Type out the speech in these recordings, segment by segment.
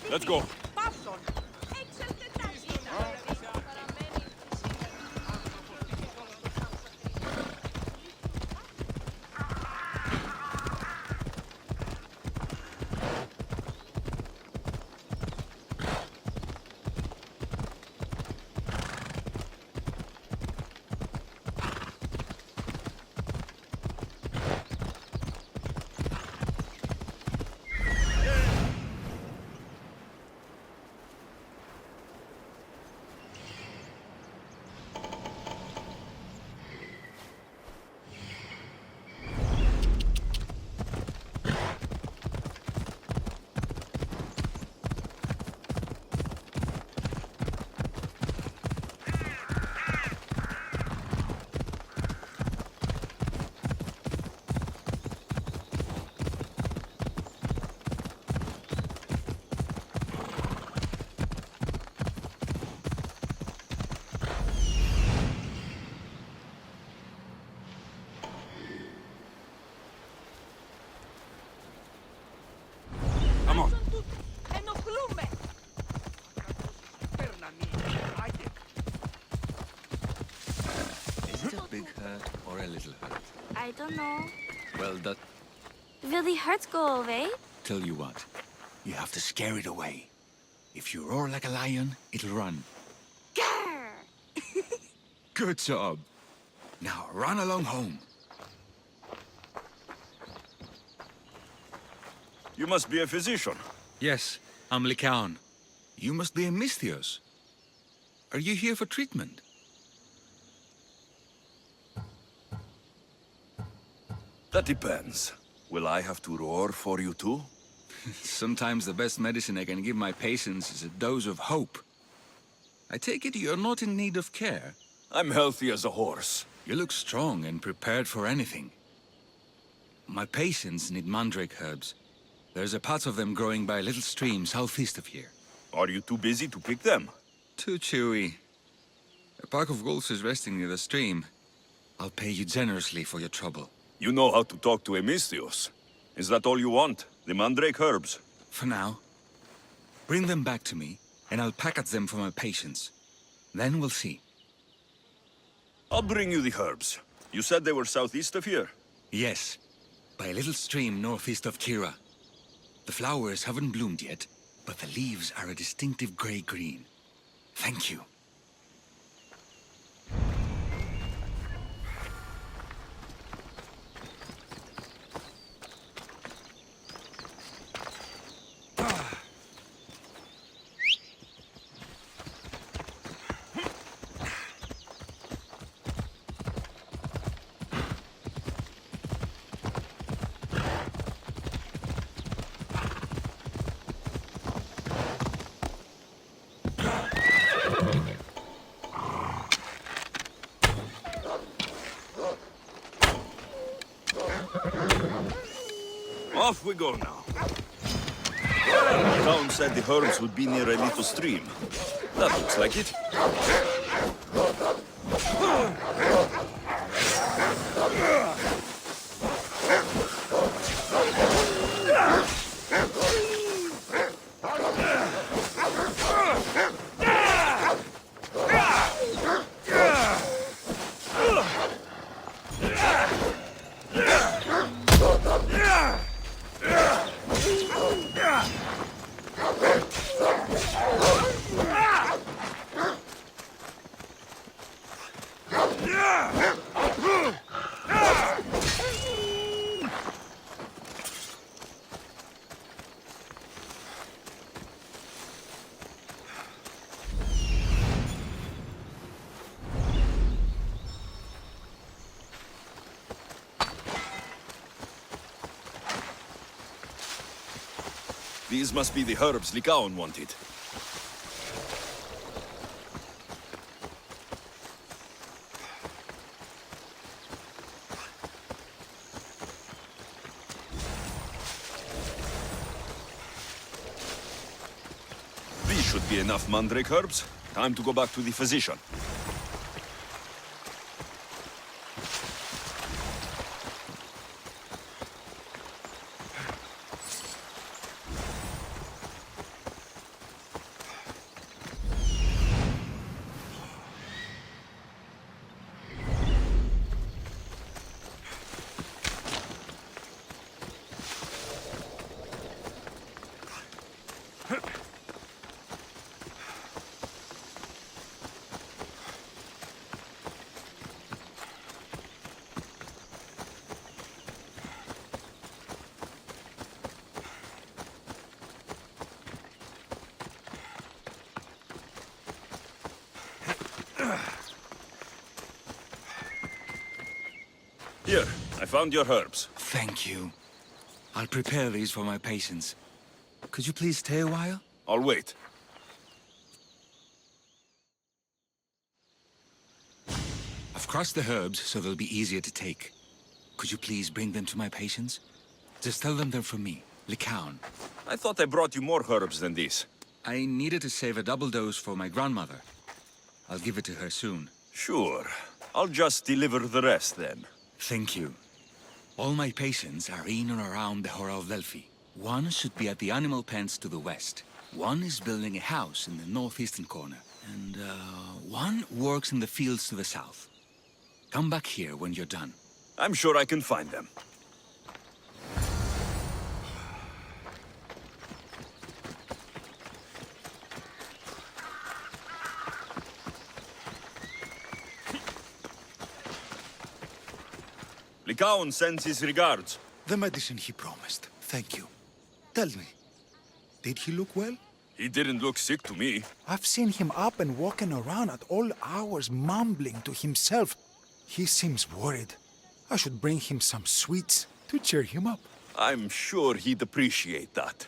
Let's go. Come on. Is it a big hurt or a little hurt? I don't know. Well, that... Will the hurt go away? Tell you what, you have to scare it away. If you roar like a lion, it'll run. Grr! Good job. Now run along home. You must be a physician. Yes, I'm Lycaon. You must be a Misthios. Are you here for treatment? That depends. Will I have to roar for you too? Sometimes the best medicine I can give my patients is a dose of hope. I take it you're not in need of care. I'm healthy as a horse. You look strong and prepared for anything. My patients need mandrake herbs. There's a patch of them growing by a little stream southeast of here. Are you too busy to pick them? Too chewy. A pack of wolves is resting near the stream. I'll pay you generously for your trouble. You know how to talk to Emistios. Is that all you want? The mandrake herbs? For now. Bring them back to me, and I'll package them for my patients. Then we'll see. I'll bring you the herbs. You said they were southeast of here? Yes, by a little stream northeast of Kira. The flowers haven't bloomed yet, but the leaves are a distinctive gray-green. Thank you. Off we go now. The town said the herbs would be near a little stream. That looks like it. These must be the herbs Lycaon wanted. These should be enough mandrake herbs. Time to go back to the physician. Here, I found your herbs. Thank you. I'll prepare these for my patients. Could you please stay a while? I'll wait. I've crushed the herbs so they'll be easier to take. Could you please bring them to my patients? Just tell them they're from me, Lycaon. I thought I brought you more herbs than these. I needed to save a double dose for my grandmother. I'll give it to her soon. Sure. I'll just deliver the rest then. Thank you. All my patients are in and around the Hora of Delphi. One should be at the animal pens to the west. One is building a house in the northeastern corner. And, one works in the fields to the south. Come back here when you're done. I'm sure I can find them. Lycaon sends his regards. The medicine he promised. Thank you. Tell me, did he look well? He didn't look sick to me. I've seen him up and walking around at all hours, mumbling to himself. He seems worried. I should bring him some sweets to cheer him up. I'm sure he'd appreciate that.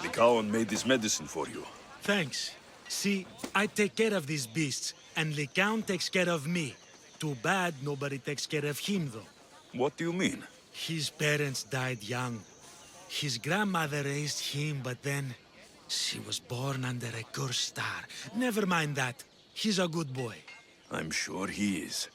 Lycaon made this medicine for you. Thanks. See, I take care of these beasts, and Lycaon takes care of me. Too bad nobody takes care of him, though. What do you mean? His parents died young. His grandmother raised him, but then she was born under a cursed star. Never mind that. He's a good boy. I'm sure he is.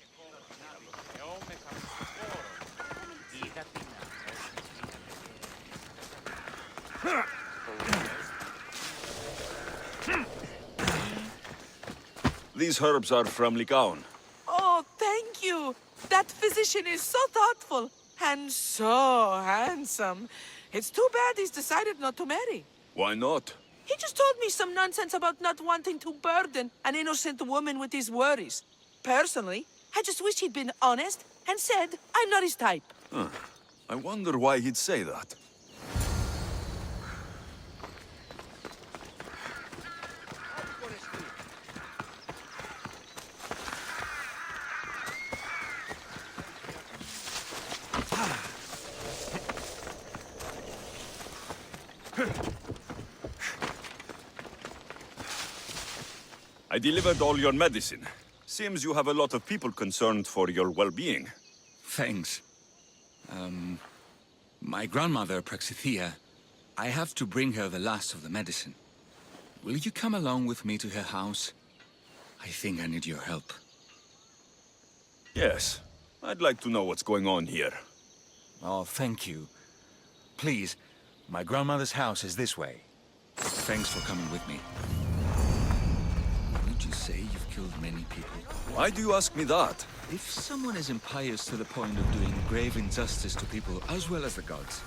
These herbs are from Lycaon. Oh, thank you. That physician is so thoughtful and so handsome. It's too bad he's decided not to marry. Why not? He just told me some nonsense about not wanting to burden an innocent woman with his worries. Personally, I just wish he'd been honest and said I'm not his type. I wonder why he'd say that. I delivered all your medicine. Seems you have a lot of people concerned for your well-being. Thanks. My grandmother, Praxithea, I have to bring her the last of the medicine. Will you come along with me to her house? I think I need your help. Yes. I'd like to know what's going on here. Oh, thank you. Please, my grandmother's house is this way. Thanks for coming with me. Would you say you've killed many people? Why do you ask me that? If someone is impious to the point of doing grave injustice to people as well as the gods,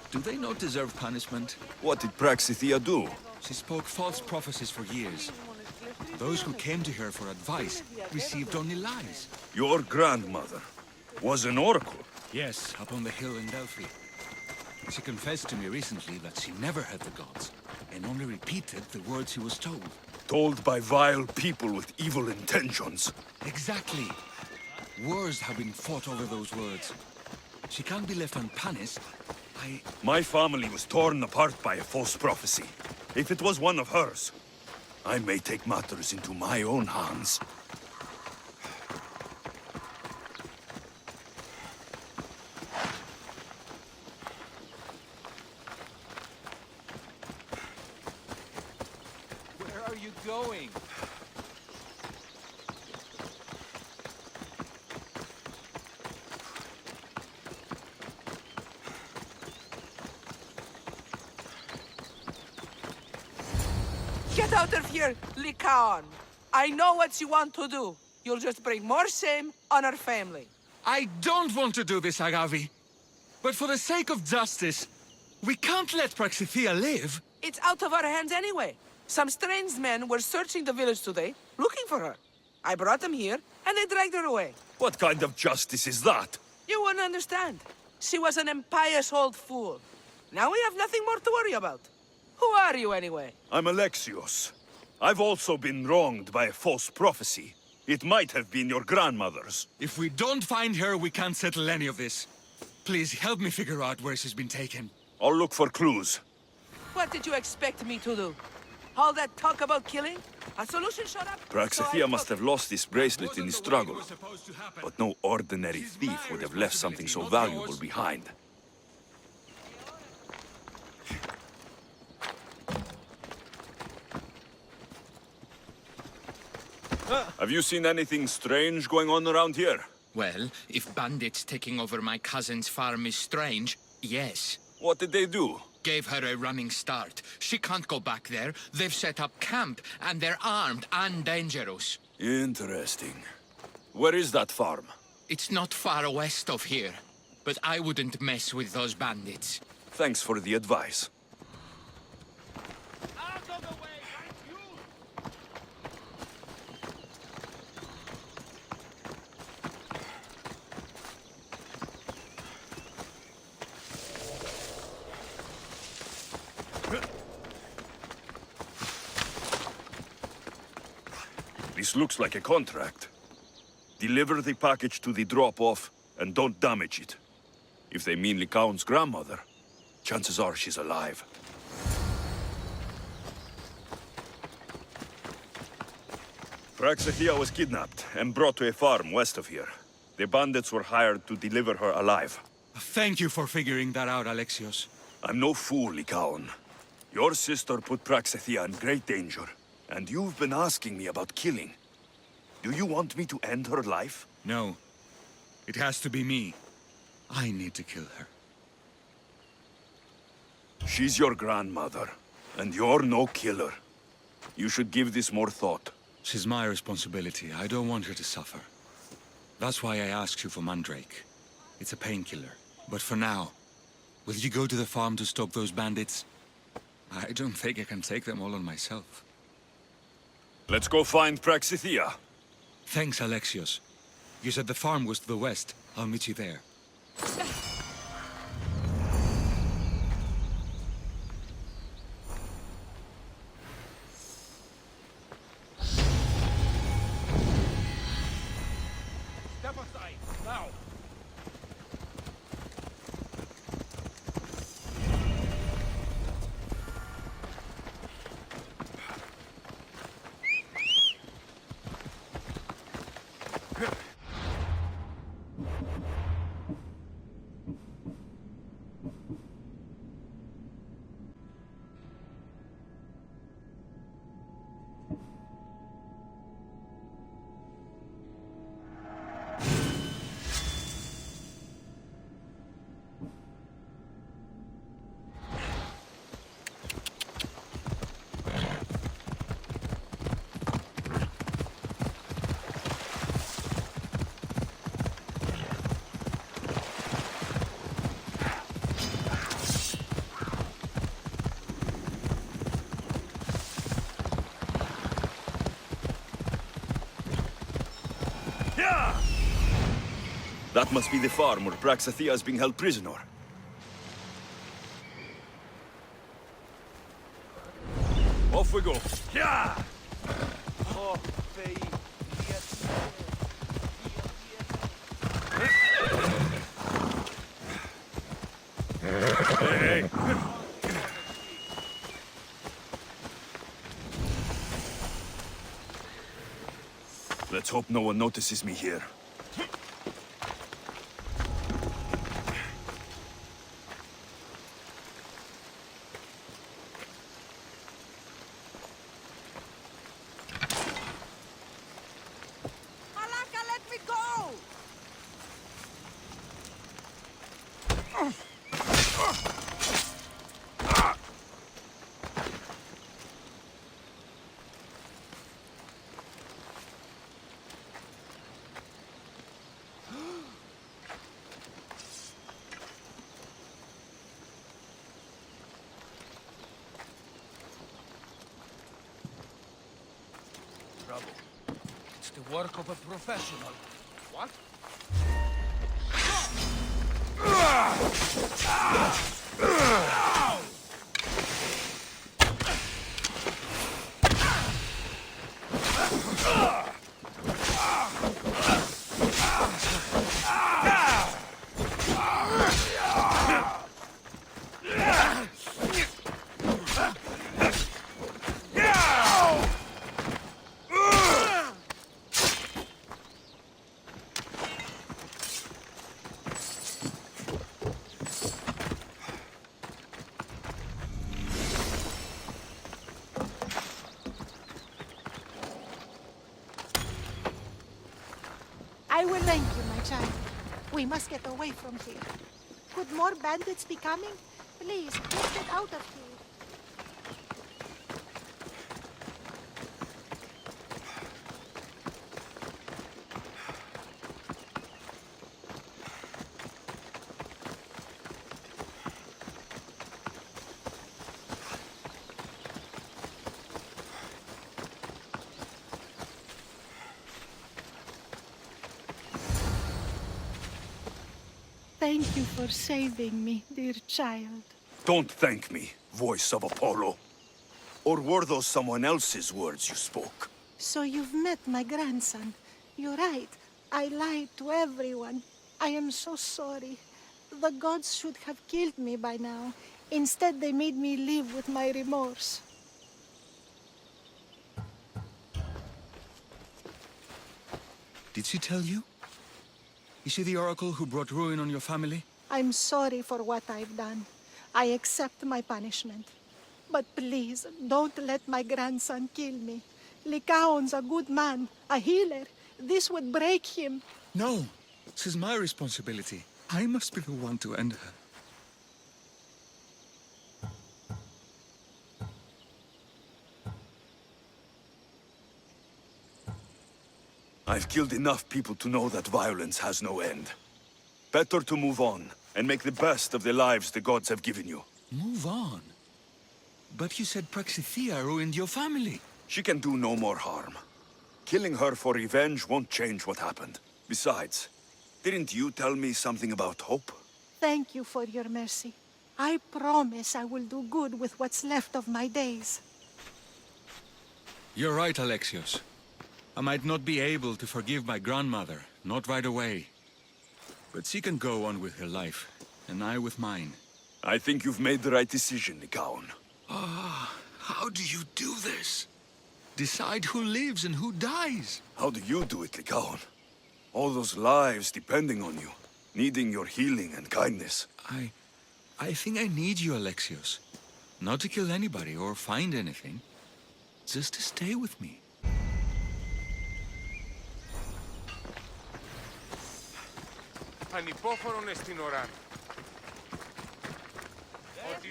do they not deserve punishment? What did Praxithea do? She spoke false prophecies for years. Those who came to her for advice received only lies. Your grandmother was an oracle. Yes, up on the hill in Delphi. She confessed to me recently that she never heard the gods, and only repeated the words she was told. Told by vile people with evil intentions. Exactly. Wars have been fought over those words. She can't be left unpunished. My family was torn apart by a false prophecy. If it was one of hers, I may take matters into my own hands. Where are you going? Get out of here, Lycaon. I know what you want to do. You'll just bring more shame on our family. I don't want to do this, Agavi. But for the sake of justice, we can't let Praxithea live. It's out of our hands anyway. Some strange men were searching the village today, looking for her. I brought them here, and they dragged her away. What kind of justice is that? You won't understand. She was an impious old fool. Now we have nothing more to worry about. Who are you, anyway? I'm Alexios. I've also been wronged by a false prophecy. It might have been your grandmother's. If we don't find her, we can't settle any of this. Please help me figure out where she's been taken. I'll look for clues. What did you expect me to do? All that talk about killing? A solution showed up? Praxithea must have lost this bracelet in the struggle. But no ordinary thief would have left something so valuable behind. Have you seen anything strange going on around here? Well, if bandits taking over my cousin's farm is strange, yes. What did they do? Gave her a running start. She can't go back there. They've set up camp, and they're armed and dangerous. Interesting. Where is that farm? It's not far west of here, but I wouldn't mess with those bandits. Thanks for the advice. This looks like a contract. Deliver the package to the drop-off, and don't damage it. If they mean Lycaon's grandmother, chances are she's alive. Praxithea was kidnapped and brought to a farm west of here. The bandits were hired to deliver her alive. Thank you for figuring that out, Alexios. I'm no fool, Lycaon. Your sister put Praxithea in great danger, and you've been asking me about killing. Do you want me to end her life? No. It has to be me. I need to kill her. She's your grandmother, and you're no killer. You should give this more thought. She's my responsibility. I don't want her to suffer. That's why I asked you for Mandrake. It's a painkiller. But for now, will you go to the farm to stop those bandits? I don't think I can take them all on myself. Let's go find Praxithea. Thanks, Alexios. You said the farm was to the west. I'll meet you there. Step aside, now! That must be the farm where Praxithea is being held prisoner. Off we go. Yeah! Hey! Let's hope no one notices me here. Malaka, let me go! Trouble. It's the work of a professional. What? I will thank you, my child. We must get away from here. Could more bandits be coming? Please, let's get out of here. Thank you for saving me, dear child. Don't thank me, voice of Apollo. Or were those someone else's words you spoke? So you've met my grandson. You're right. I lied to everyone. I am so sorry. The gods should have killed me by now. Instead, they made me live with my remorse. Did she tell you? Is she the oracle who brought ruin on your family? I'm sorry for what I've done. I accept my punishment. But please, don't let my grandson kill me. Lycaon's a good man, a healer. This would break him. No, this is my responsibility. I must be the one to end her. I've killed enough people to know that violence has no end. Better to move on, and make the best of the lives the gods have given you. Move on? But you said Praxithea ruined your family. She can do no more harm. Killing her for revenge won't change what happened. Besides, didn't you tell me something about hope? Thank you for your mercy. I promise I will do good with what's left of my days. You're right, Alexios. I might not be able to forgive my grandmother, not right away. But she can go on with her life, and I with mine. I think you've made the right decision, Lycaon. How do you do this? Decide who lives and who dies? How do you do it, Lycaon? All those lives depending on you, needing your healing and kindness. I think I need you, Alexios. Not to kill anybody or find anything. Just to stay with me. Ανυπόφορον εστιν οράν. Ότι...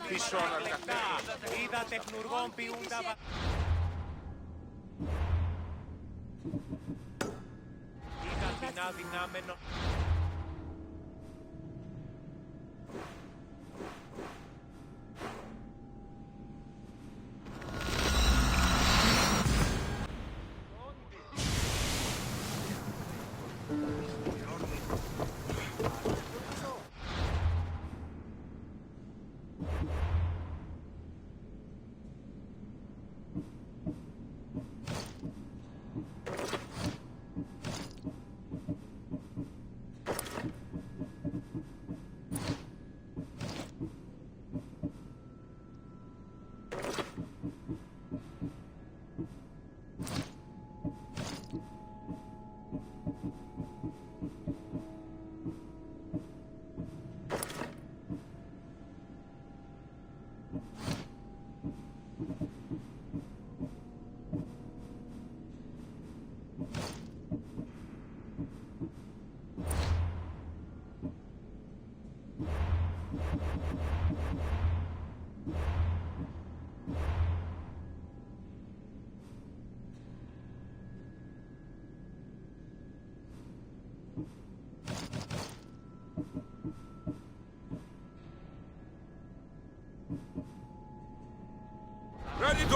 Πίσω αναρκαθέ. Είδα τεχνουργών ποιούντα... Είδα δυνάμενο...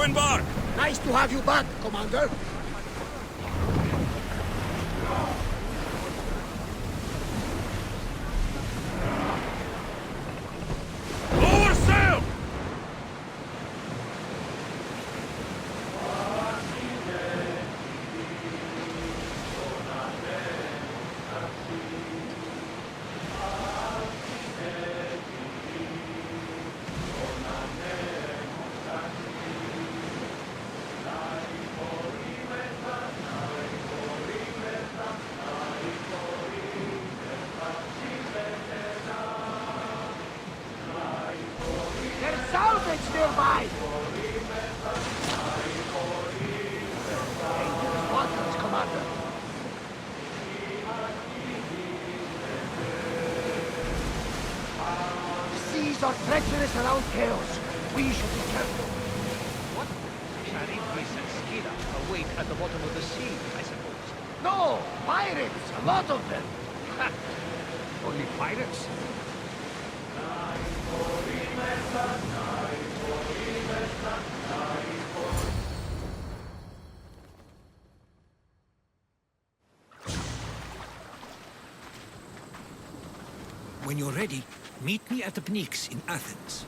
to embark! Nice to have you back, Commander. Lower sail! There's salvage nearby! Dangerous waters, Commander. Seas are treacherous around chaos. We should be careful. What? Charybdis and Scylla await at the bottom of the sea, I suppose. No! Pirates! A lot of them! Ha! Only pirates? When you're ready, meet me at the Pnyx in Athens.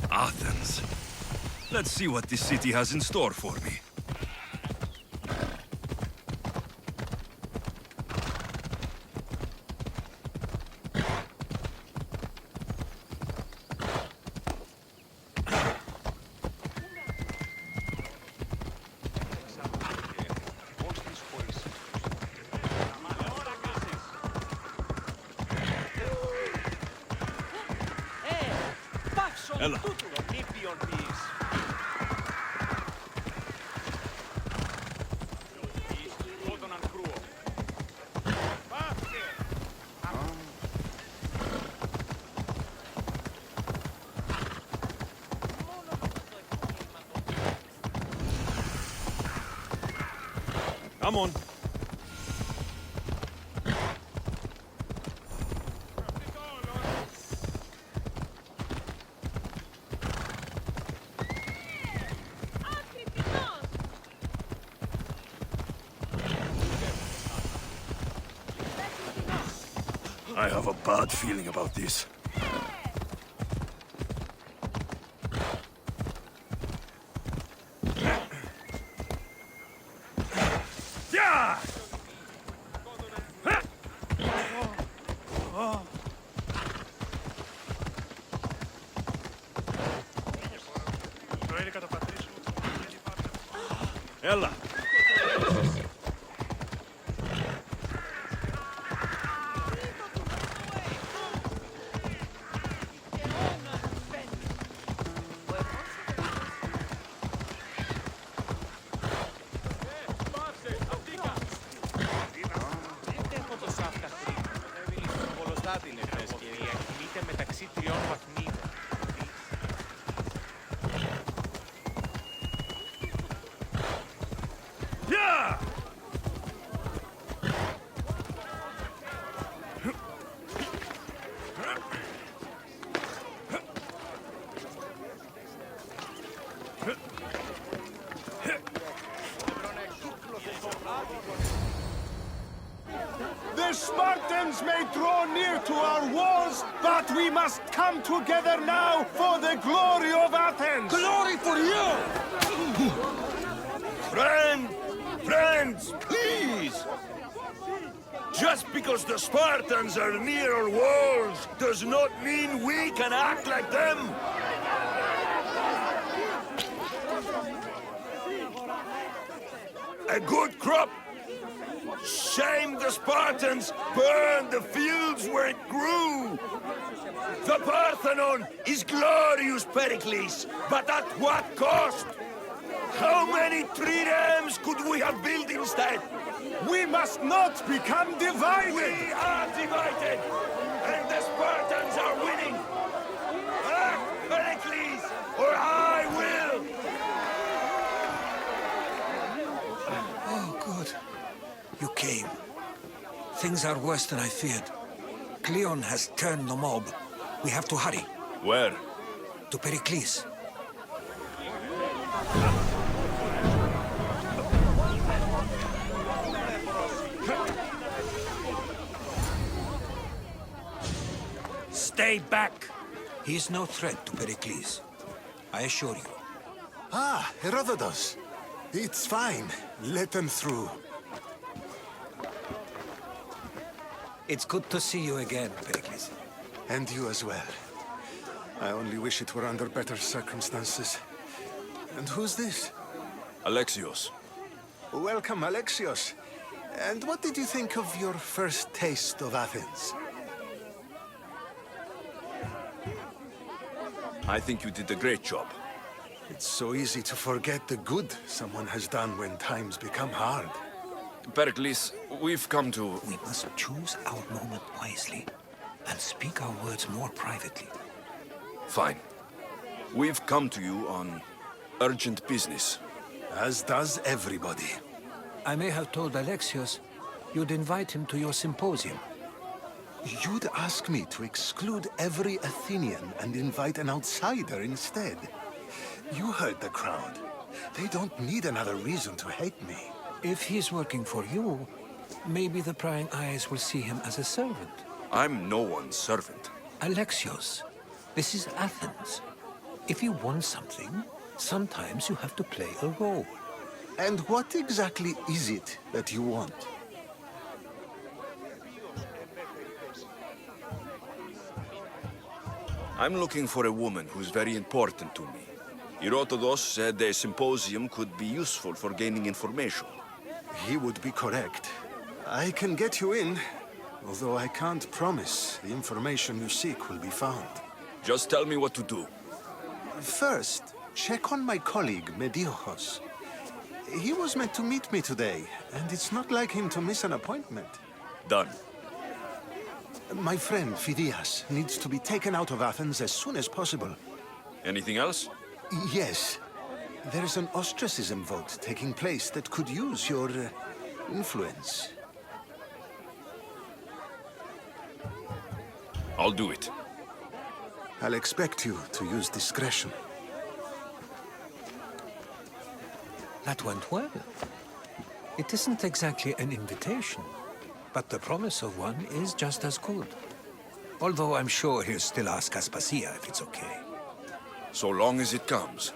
Athens. Let's see what this city has in store for me. Έλα. Come on. I have a bad feeling about this. Yeah! Έλα. μεταξύ τριών βαθμίδων. Yeah! The Spartans may draw near to our walls, but we must come together now for the glory of Athens! Glory for you! Friends, please! Just because the Spartans are near our walls does not mean we can act like them! A good crop! Shame the Spartans burned the fields where it grew! The Parthenon is glorious, Pericles, but at what cost? How many triremes could we have built instead? We must not become divided! We are divided, and the Spartans are winning! Act, Pericles, or I will! Oh, good. You came. Things are worse than I feared. Cleon has turned the mob. We have to hurry. Where? To Pericles. Stay back! He is no threat to Pericles. I assure you. Ah, Herodotus. It's fine. Let them through. It's good to see you again, Pericles. And you as well. I only wish it were under better circumstances. And who's this? Alexios. Welcome, Alexios. And what did you think of your first taste of Athens? I think you did a great job. It's so easy to forget the good someone has done when times become hard. Pericles, we've come to... We must choose our moment wisely and speak our words more privately. Fine. We've come to you on urgent business. As does everybody. I may have told Alexios you'd invite him to your symposium. You'd ask me to exclude every Athenian and invite an outsider instead. You heard the crowd. They don't need another reason to hate me. If he's working for you, maybe the prying eyes will see him as a servant. I'm no one's servant. Alexios, this is Athens. If you want something, sometimes you have to play a role. And what exactly is it that you want? I'm looking for a woman who's very important to me. Herodotus said a symposium could be useful for gaining information. He would be correct. I can get you in, although I can't promise the information you seek will be found. Just tell me what to do. First, check on my colleague, Mediochos. He was meant to meet me today, and it's not like him to miss an appointment. Done. My friend, Phidias, needs to be taken out of Athens as soon as possible. Anything else? Yes. There's an ostracism vote taking place that could use your influence. I'll do it. I'll expect you to use discretion. That went well. It isn't exactly an invitation, but the promise of one is just as good. Although I'm sure he'll still ask Aspasia if it's okay. So long as it comes.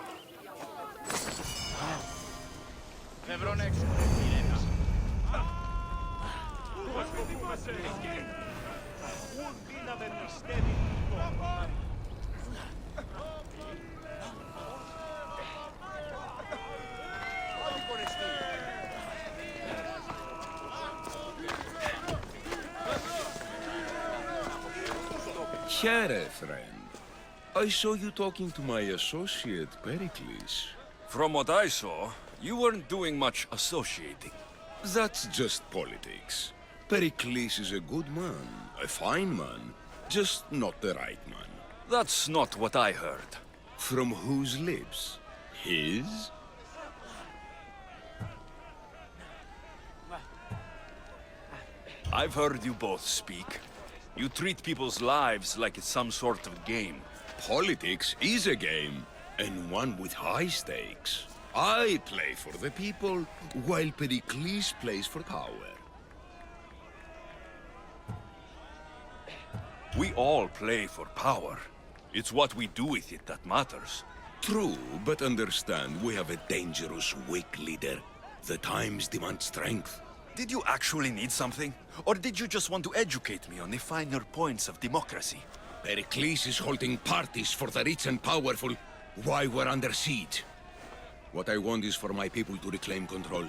Here, friend. I saw you talking to my associate, Pericles. From what I saw, you weren't doing much associating. That's just politics. Pericles is a good man, a fine man, just not the right man. That's not what I heard. From whose lips? His? I've heard you both speak. You treat people's lives like it's some sort of game. Politics is a game, and one with high stakes. I play for the people, while Pericles plays for power. We all play for power. It's what we do with it that matters. True, but understand, we have a dangerous, weak leader. The times demand strength. Did you actually need something? Or did you just want to educate me on the finer points of democracy? Pericles is holding parties for the rich and powerful while we're under siege. What I want is for my people to reclaim control.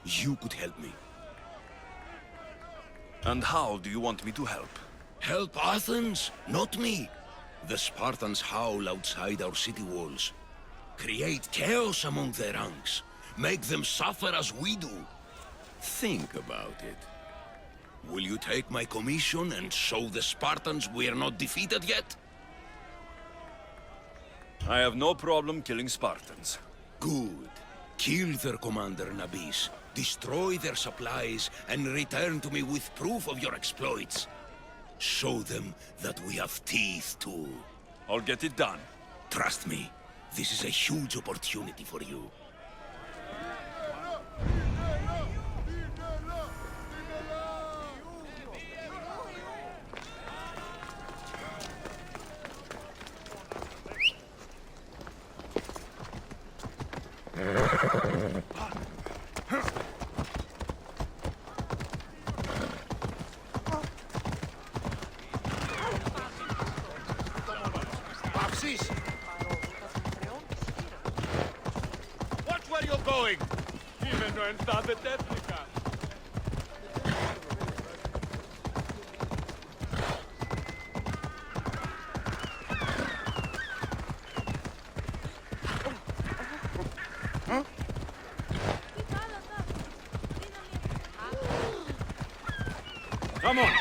You could help me. And how do you want me to help? Help Athens, not me. The Spartans howl outside our city walls. Create chaos among their ranks. Make them suffer as we do. Think about it. Will you take my commission and show the Spartans we are not defeated yet? I have no problem killing Spartans. Good. Kill their commander Nabis, destroy their supplies, and return to me with proof of your exploits. Show them that we have teeth too. I'll get it done. Trust me, this is a huge opportunity for you. Watch where you're going! Come on!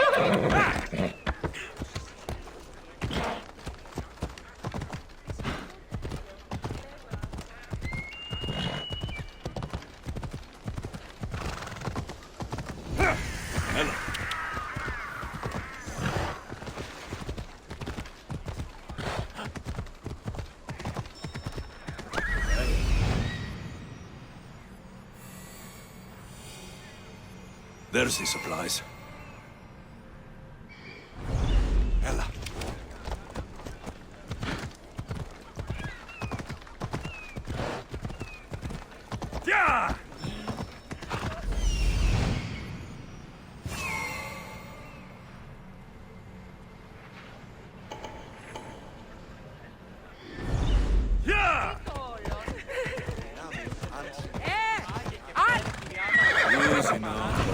There's the supplies. Ella. Yeah! Yeah! Easy now.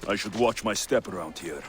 I should watch my step around here.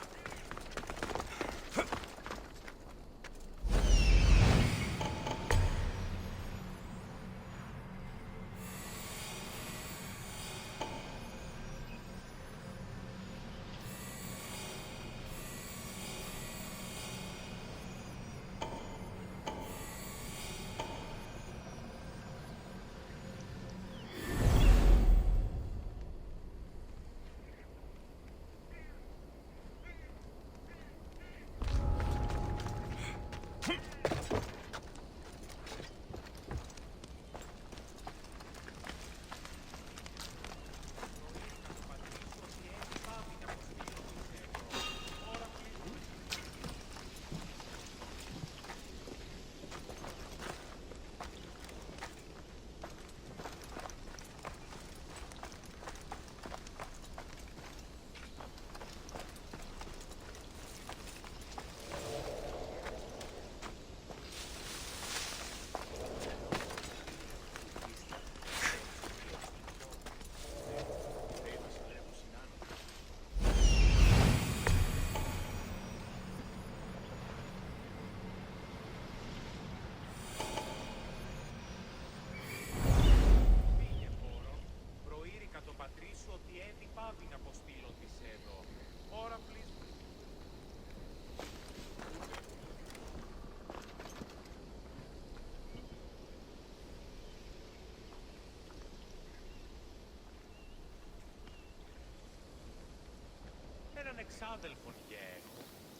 εξάδελφον γέρο,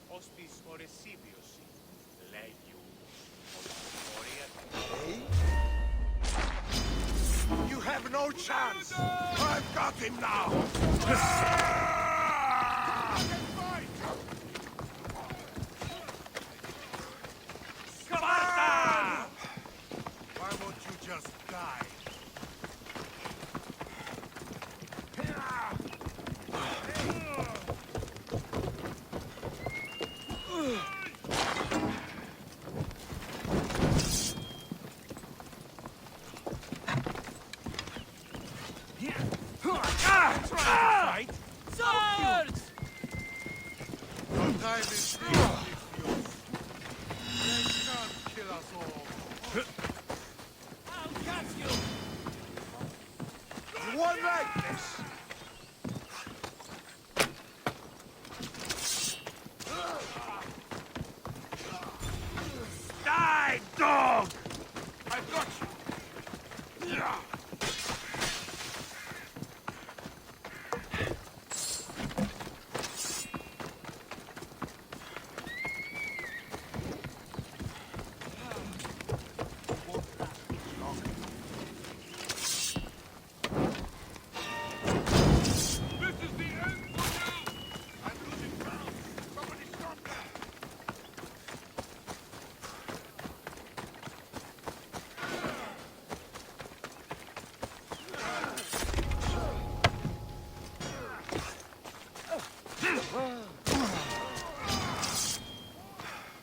ως της ορεσίβιωση, λέγιου, ως πορεία You have no chance! I've got him now! Why won't you just die? Swords! Your time is near, Niftios. They can't kill us all. I'll catch you! You won't like this! Die, dog! I've got you!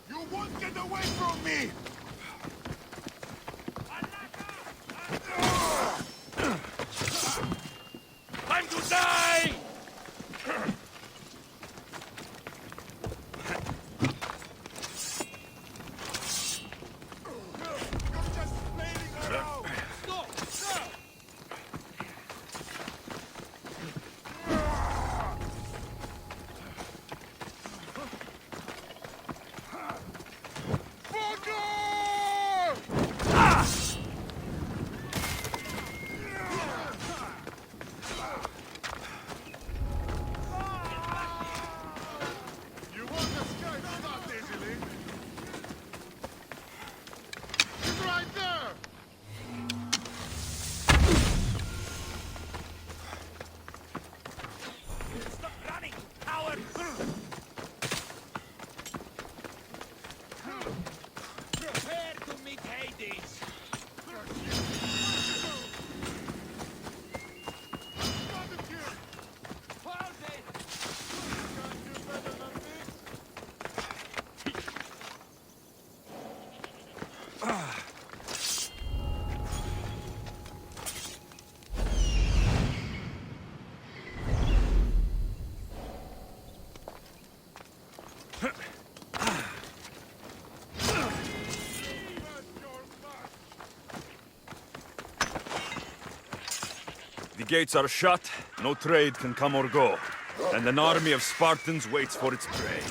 You won't get away from me! Time to die! You're just flailing around! Stop! Stop! You won't escape that easily. He's right there! Stop running, coward! Prepare to meet Hades! The gates are shut, no trade can come or go, and an army of Spartans waits for its prey.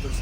orders.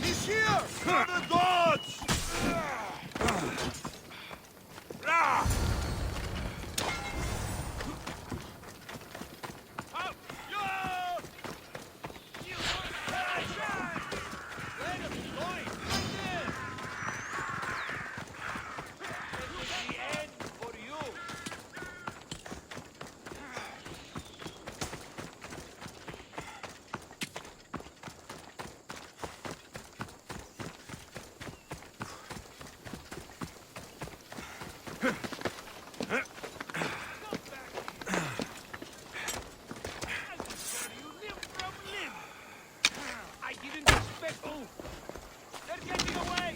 He's here! For the gods! I didn't expect to. They're getting away.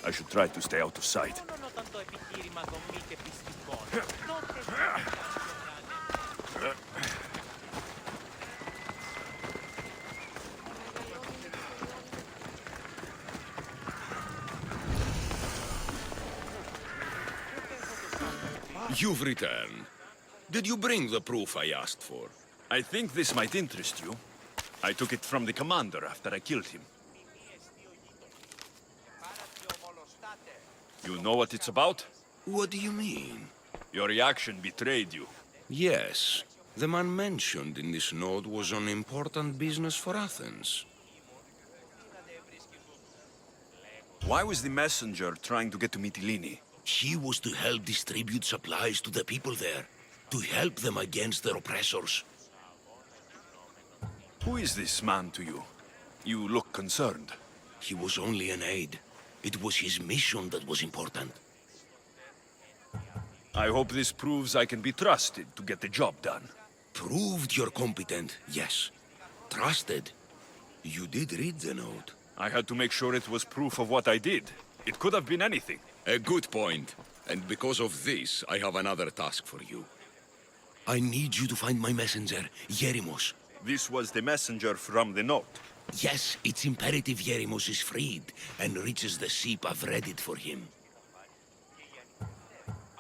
I should try to stay out of sight. You've returned. Did you bring the proof I asked for? I think this might interest you. I took it from the commander after I killed him. You know what it's about? What do you mean? Your reaction betrayed you. Yes. The man mentioned in this note was on important business for Athens. Why was the messenger trying to get to Mytilene? He was to help distribute supplies to the people there, to help them against their oppressors. Who is this man to you? You look concerned. He was only an aide. It was his mission that was important. I hope this proves I can be trusted to get the job done. Proved you're competent, yes. Trusted. You did read the note. I had to make sure it was proof of what I did. It could have been anything. A good point. And because of this, I have another task for you. I need you to find my messenger, Yerimos. This was the messenger from the note. Yes, it's imperative Yeremos is freed and reaches the ship. I've read it for him.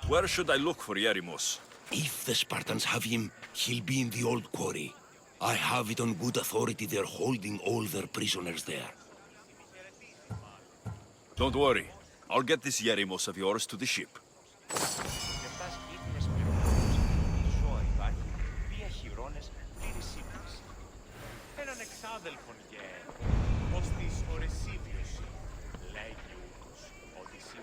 Where should I look for Yeremos? If the Spartans have him, he'll be in the old quarry. I have it on good authority they're holding all their prisoners there. Don't worry. I'll get this Yeremos of yours to the ship. Έναν εξάδελφον γε, ως της ορεσίβιωση, λέγει ούτως, Odyssey.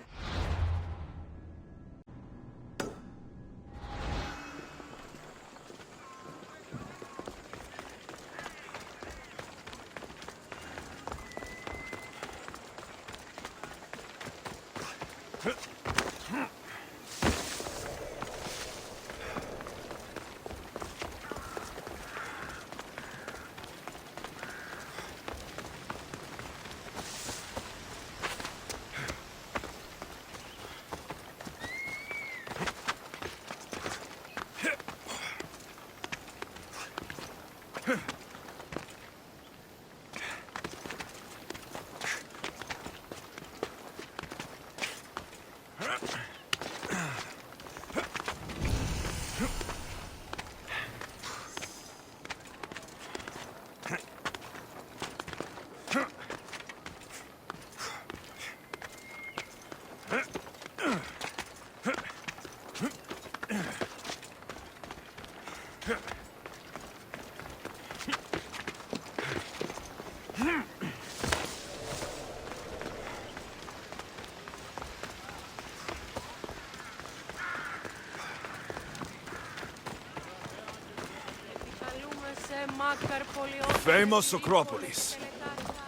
Famous Acropolis.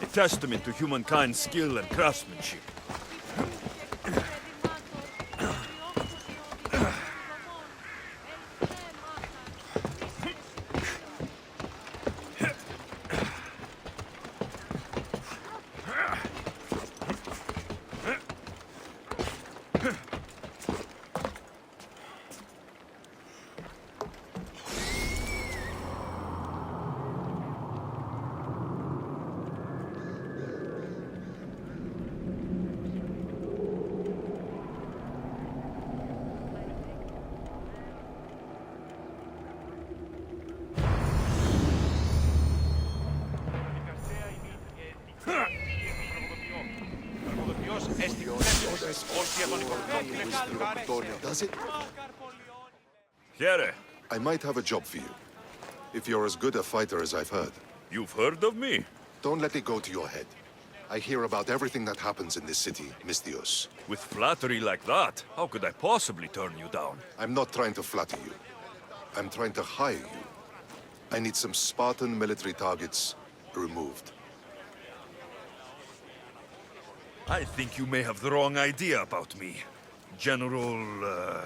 A testament to humankind's skill and craftsmanship. Does it? Here. I might have a job for you. If you're as good a fighter as I've heard. You've heard of me? Don't let it go to your head. I hear about everything that happens in this city, Mystios. With flattery like that, how could I possibly turn you down? I'm not trying to flatter you. I'm trying to hire you. I need some Spartan military targets removed. I think you may have the wrong idea about me. General,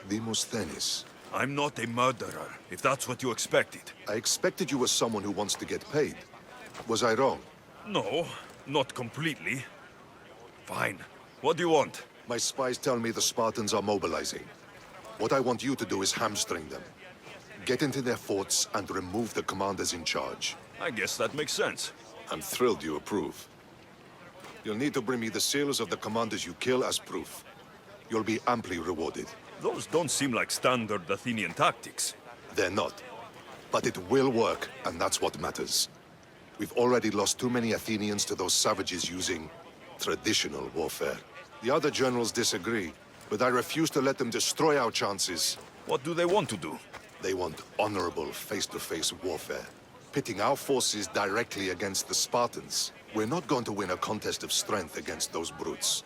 Demosthenes. I'm not a murderer, if that's what you expected. I expected you were someone who wants to get paid. Was I wrong? No, not completely. Fine. What do you want? My spies tell me the Spartans are mobilizing. What I want you to do is hamstring them. Get into their forts and remove the commanders in charge. I guess that makes sense. I'm thrilled you approve. You'll need to bring me the seals of the commanders you kill as proof. You'll be amply rewarded. Those don't seem like standard Athenian tactics. They're not. But it will work, and that's what matters. We've already lost too many Athenians to those savages using traditional warfare. The other generals disagree, but I refuse to let them destroy our chances. What do they want to do? They want honorable face-to-face warfare, pitting our forces directly against the Spartans. We're not going to win a contest of strength against those brutes.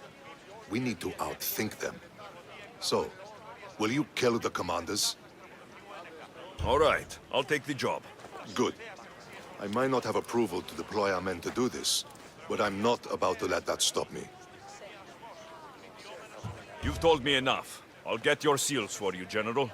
We need to outthink them. So, will you kill the commanders? All right, I'll take the job. Good. I might not have approval to deploy our men to do this, but I'm not about to let that stop me. You've told me enough. I'll get your seals for you, General.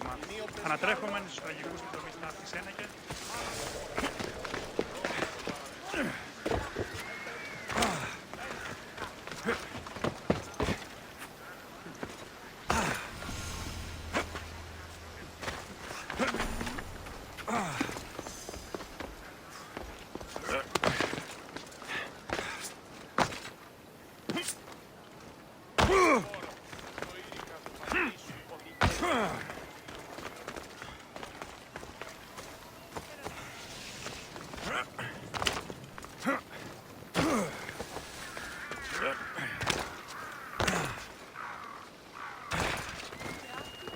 όχημα. Ανατρέχομεν στους τραγικούς τομείς ταύτης ένεκε.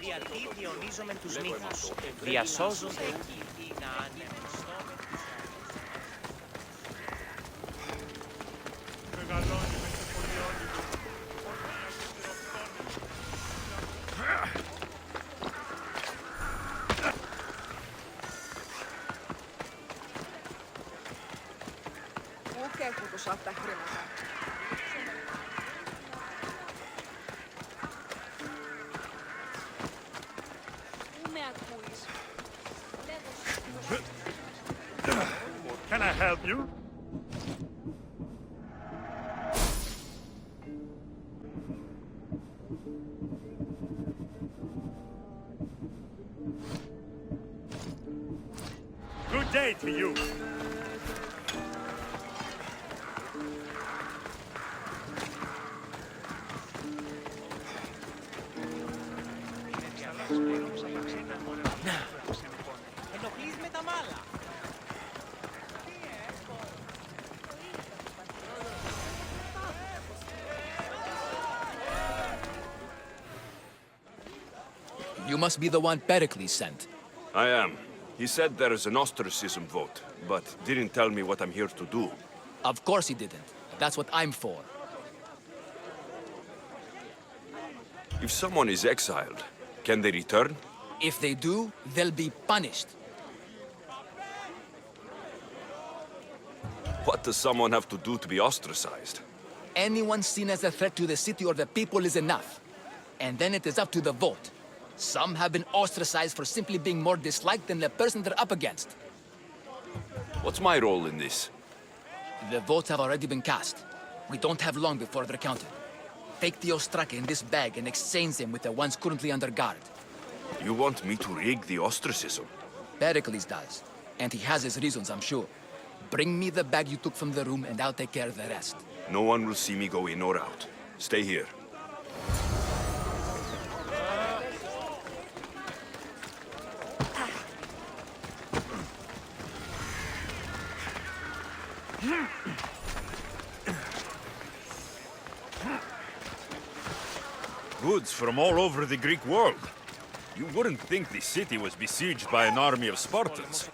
Γιατί διονύζομεν τους μύθους, διασώζονται εκεί ή να ανεμιστώμεν τους Πού και έχω τόσα αυτά χρήματα. Can I help you? Good day to you. ενοχλείς με τα μάλα. You must be the one Pericles sent. I am. He said there is an ostracism vote, but didn't tell me what I'm here to do. Of course he didn't. That's what I'm for. If someone is exiled, can they return? If they do, they'll be punished. What does someone have to do to be ostracized? Anyone seen as a threat to the city or the people is enough. And then it is up to the vote. Some have been ostracized for simply being more disliked than the person they're up against. What's my role in this? The votes have already been cast. We don't have long before they're counted. Take the ostraka in this bag and exchange them with the ones currently under guard. You want me to rig the ostracism? Pericles does. And he has his reasons, I'm sure. Bring me the bag you took from the room and I'll take care of the rest. No one will see me go in or out. Stay here. Goods from all over the Greek world. You wouldn't think the city was besieged by an army of Spartans.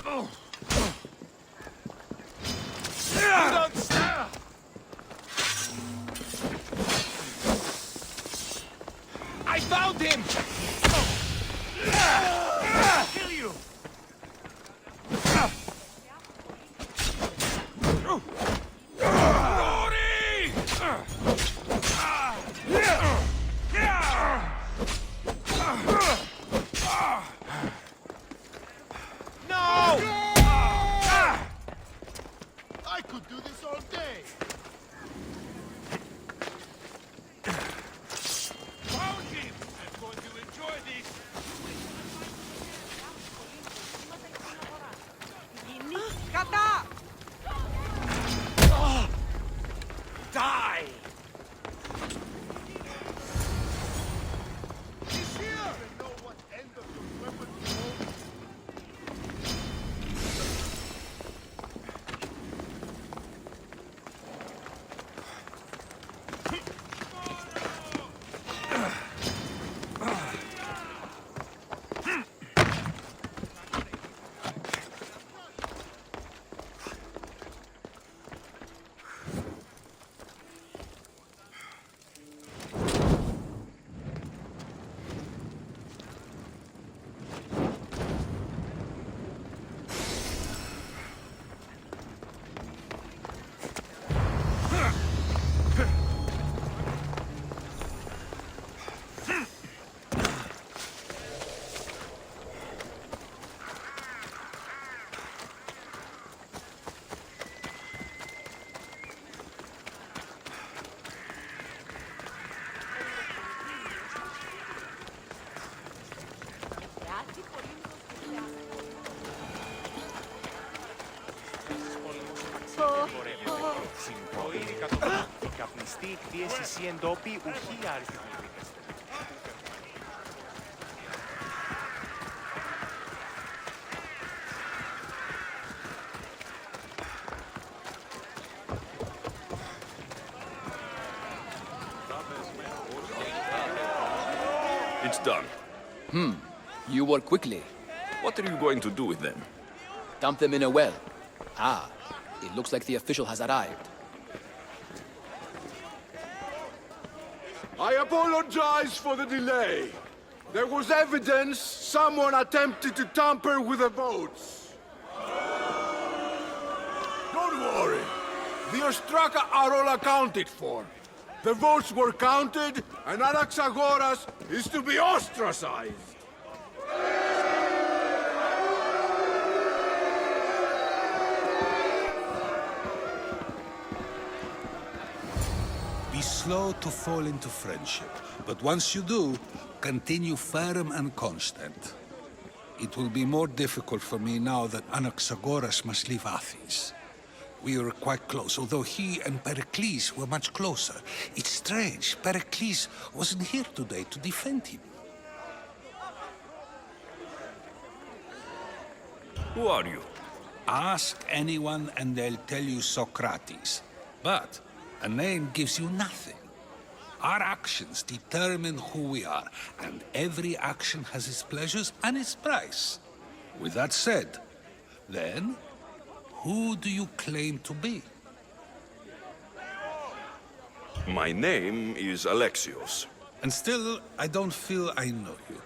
Don't stop! I found him! Kill you! I could do this all day. Found him! I'm going to enjoy this! Die! He's here! You know what end of your weapon to hold? Η καπνιστή εκδίεση σι εντόπι ουχή άριστη πολυδίκαστε. It's done. You work quickly. What are you going to do with them? Dump them in a well. Ah, it looks like the official has arrived. I apologize for the delay. There was evidence someone attempted to tamper with the votes. Don't worry. The Ostraka are all accounted for. The votes were counted, and Anaxagoras is to be ostracized. Be slow to fall into friendship, but once you do, continue firm and constant. It will be more difficult for me now that Anaxagoras must leave Athens. We were quite close, although he and Pericles were much closer. It's strange, Pericles wasn't here today to defend him. Who are you? Ask anyone and they'll tell you Socrates. But a name gives you nothing. Our actions determine who we are, and every action has its pleasures and its price. With that said, then, who do you claim to be? My name is Alexios. And still, I don't feel I know you.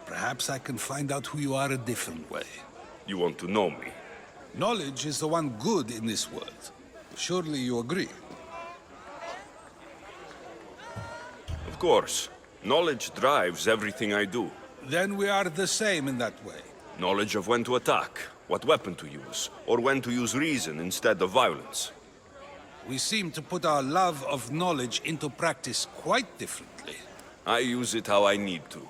Perhaps I can find out who you are a different way. You want to know me? Knowledge is the one good in this world. Surely you agree? Of course. Knowledge drives everything I do. Then we are the same in that way. Knowledge of when to attack, what weapon to use, or when to use reason instead of violence. We seem to put our love of knowledge into practice quite differently. I use it how I need to.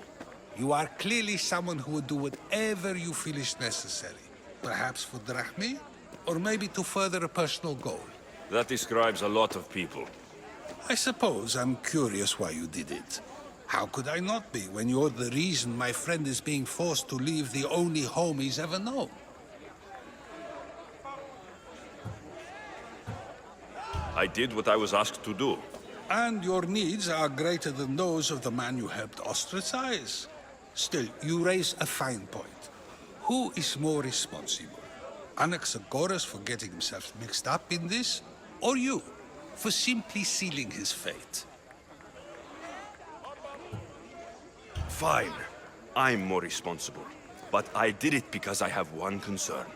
You are clearly someone who would do whatever you feel is necessary. Perhaps for drachmi, or maybe to further a personal goal. That describes a lot of people. I suppose I'm curious why you did it. How could I not be when you're the reason my friend is being forced to leave the only home he's ever known? I did what I was asked to do. And your needs are greater than those of the man you helped ostracize. Still, you raise a fine point. Who is more responsible? Anaxagoras for getting himself mixed up in this, or you for simply sealing his fate? Fine. I'm more responsible. But I did it because I have one concern.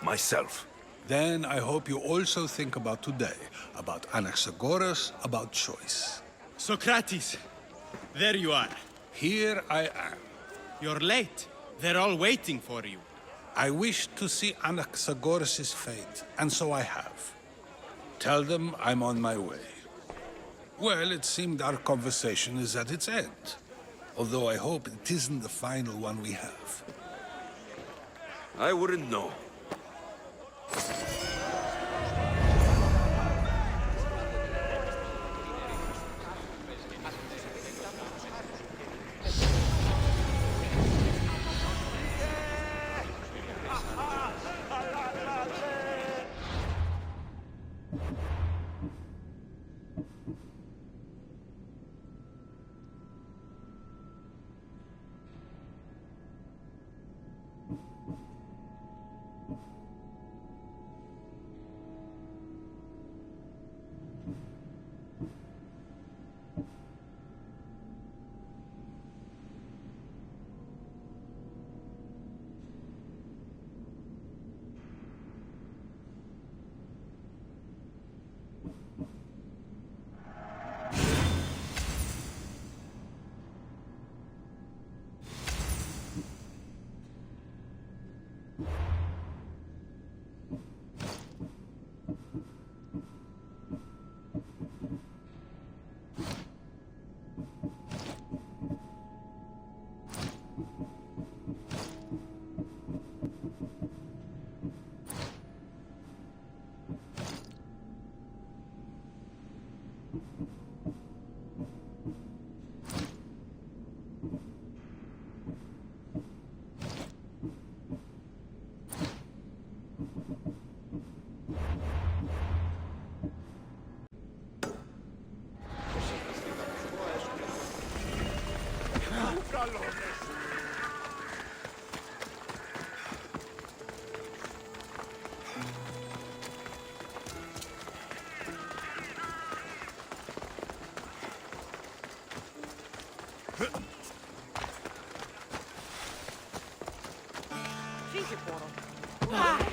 Myself. Then I hope you also think about today, about Anaxagoras, about choice. Socrates, there you are. Here I am. You're late. They're all waiting for you. I wish to see Anaxagoras' fate, and so I have. Tell them I'm on my way. Well, it seemed our conversation is at its end. Although I hope it isn't the final one we have. I wouldn't know.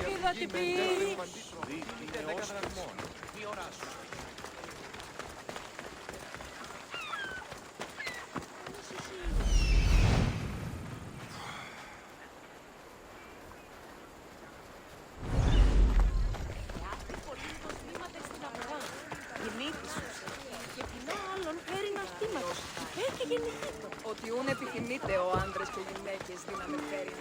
Είδα τι πει! Ότι ούν επιθυμείτε ο άντρες και γυναίκες δύναμη φέρει.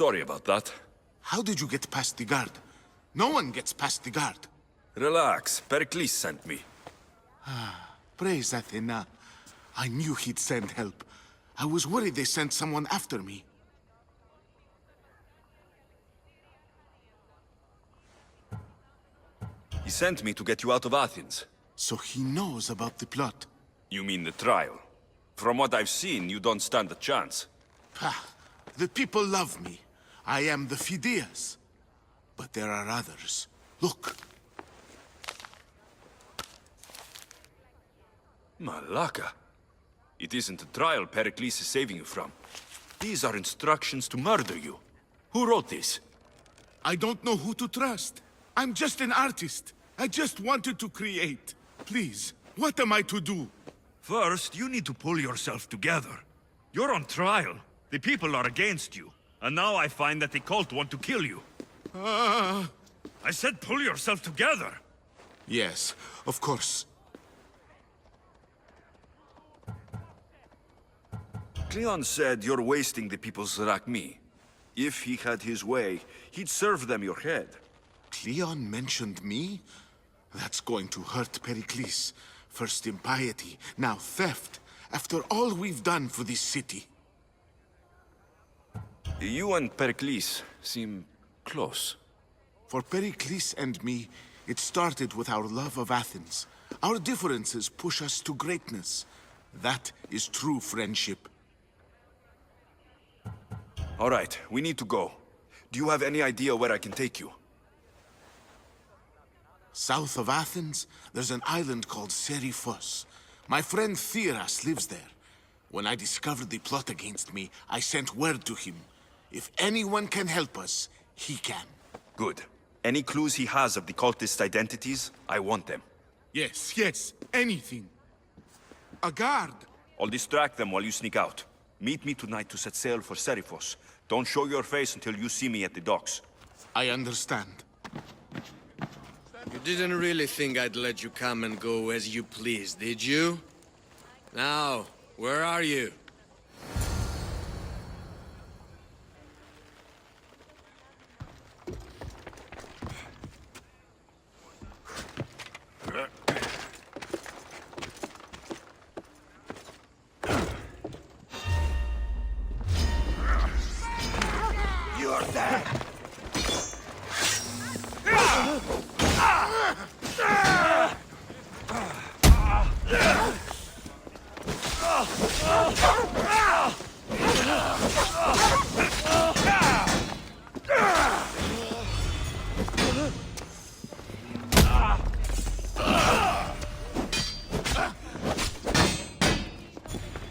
Sorry about that. How did you get past the guard? No one gets past the guard. Relax. Pericles sent me. Praise Athena. I knew he'd send help. I was worried they sent someone after me. He sent me to get you out of Athens. So he knows about the plot. You mean the trial? From what I've seen, you don't stand a chance. Pah, the people love me. I am the Phidias. But there are others. Look. Malaka. It isn't the trial Pericles is saving you from. These are instructions to murder you. Who wrote this? I don't know who to trust. I'm just an artist. I just wanted to create. Please, what am I to do? First, you need to pull yourself together. You're on trial. The people are against you. And now I find that the cult want to kill you. I said pull yourself together. Yes, of course. Cleon said you're wasting the people's Zrakmi. If he had his way, he'd serve them your head. Cleon mentioned me? That's going to hurt Pericles. First impiety, now theft. After all we've done for this city. You and Pericles seem close. For Pericles and me, it started with our love of Athens. Our differences push us to greatness. That is true friendship. All right, we need to go. Do you have any idea where I can take you? South of Athens, there's an island called Seriphos. My friend Theras lives there. When I discovered the plot against me, I sent word to him. If anyone can help us, he can. Good. Any clues he has of the cultists' identities, I want them. Yes, anything. A guard. I'll distract them while you sneak out. Meet me tonight to set sail for Seriphos. Don't show your face until you see me at the docks. I understand. You didn't really think I'd let you come and go as you please, did you? Now, where are you? You're dead!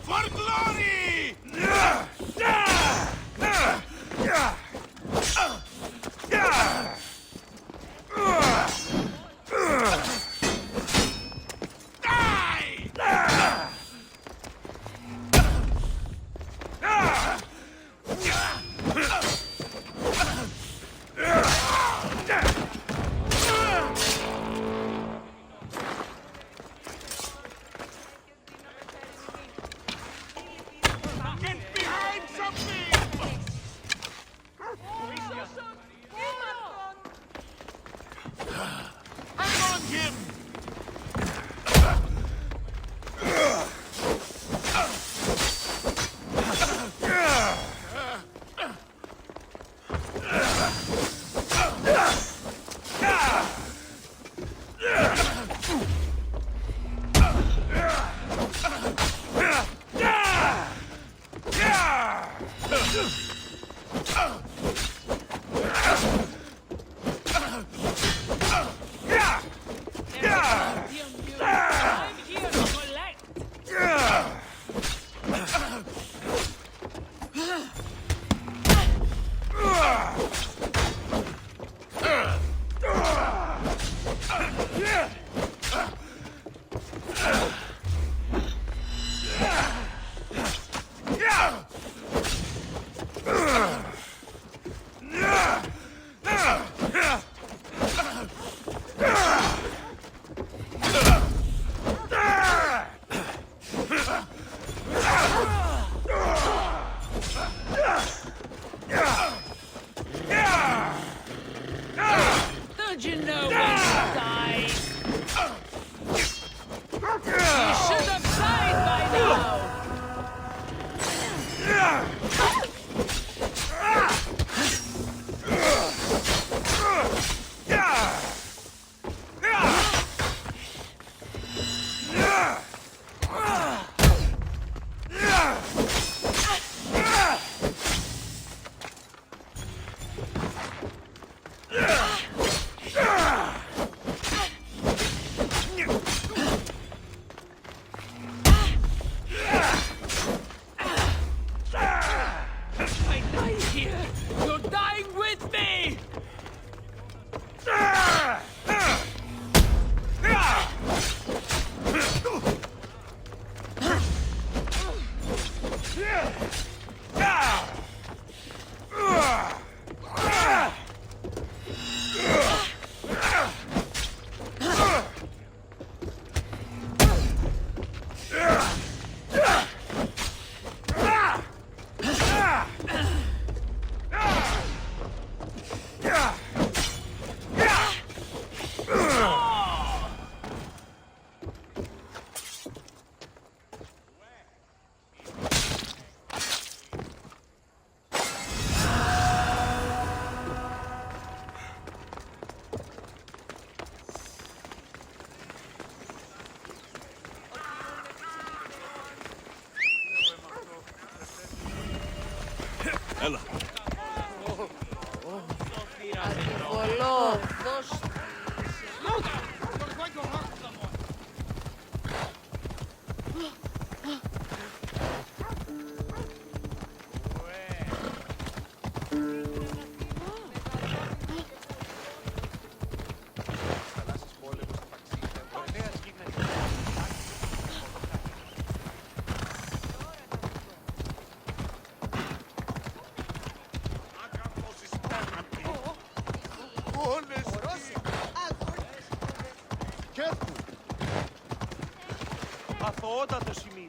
For glory! Ella. Αντιβολό, δώσ' Αθωότατο σημείο.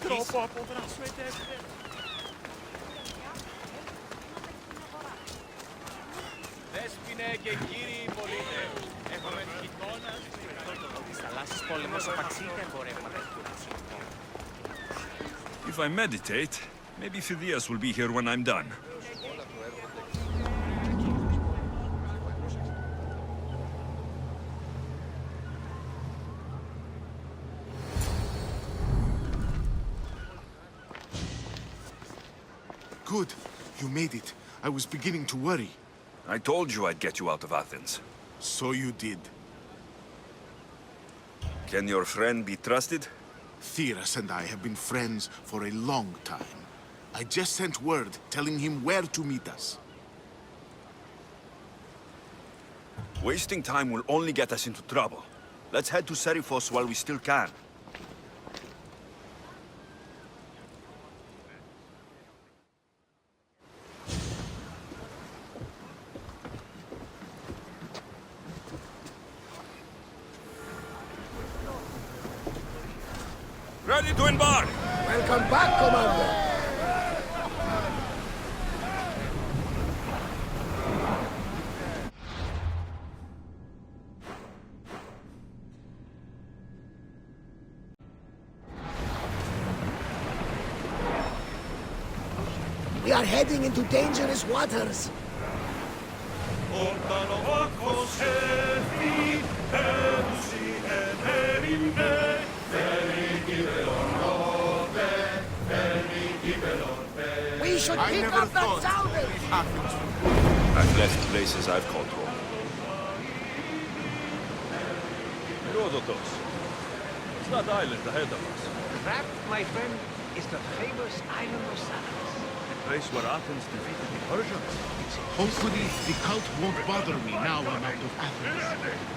τρόπο Δέσποινε και κύριοι πολίτες, έχουμε την εικόνα της θαλάσσης πόλεμος απαξίτε εμπορεύματα. If I meditate, maybe Phidias will be here when I'm done. Good. You made it. I was beginning to worry. I told you I'd get you out of Athens. So you did. Can your friend be trusted? Theras and I have been friends for a long time. I just sent word telling him where to meet us. Wasting time will only get us into trouble. Let's head to Serifos while we still can. Ready to embark! Welcome back, Commander! We are heading into dangerous waters. We should pick up that salvage! I've left places I've called home. Rhodotos. It's that island ahead of us. That, my friend, is the famous island of Salamis. The place where Athens defeated the Persians. Hopefully, the cult won't bother me now I'm out of Athens.